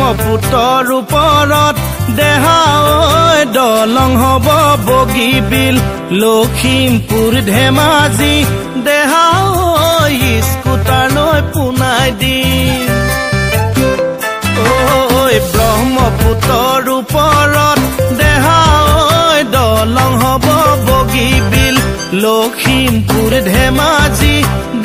ব্ৰহ্মপুত্ৰৰ ওপৰত দেহা ঐ দলং হ'ব বগীবিল লখিমপুৰ ধেমাজি দেহা ঐ স্কুটাৰ লৈ পুনাই দিম ঐ ব্ৰহ্মপুত্ৰৰ ওপৰত দেহা ঐ দলং হ'ব বগীবিল লখিমপুৰ ধেমাজি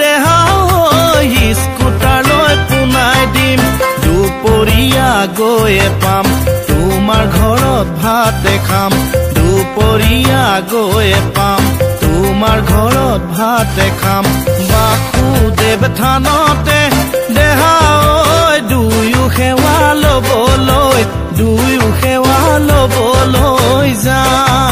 দেহা ঐ স্কুটাৰ লৈ পুনাই দিম দুপৰীয়া গৈয়ে পাম তোমাৰ ঘৰত ভাত খাম দুপৰীয়া গৈয়ে পাম তোমাৰ ঘৰত ভাত খাম বাসুদেৱ থানতে দেহা ঐ দুয়ো সেৱা ল'বলৈ যাম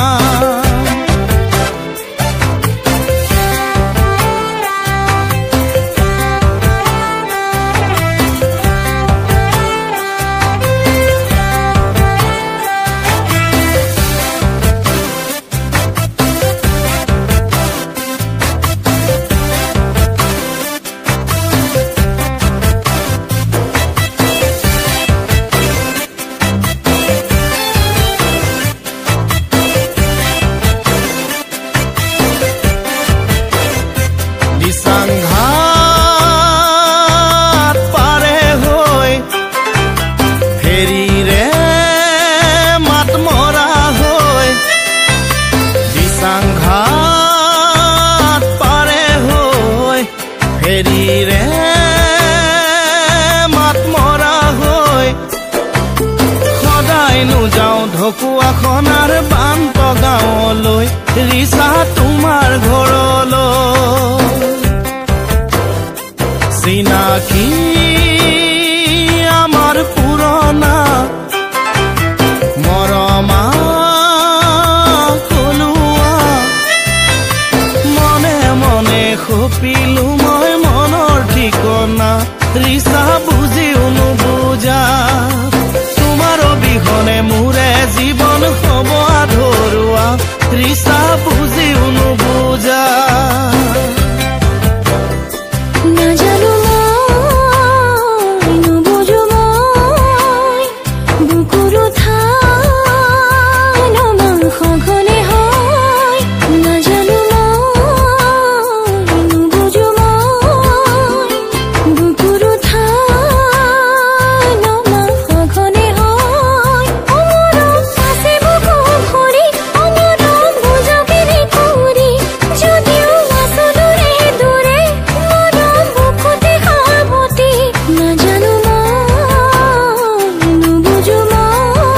ঢকুৱাখনাৰ বান্ত গাঁৱলৈ ৰিচা তোমাৰ ঘৰলৈ চিনাকি আমাৰ পুৰণা মৰমা কলুৱা মনে মনে সপিলো মই মনৰ ঠিকনা ৰিচা বুজিও নুবুজা তোমাৰ অবিহনে মোৰে জীৱন হ'ব আধৰুৱা ৰিচা বুজি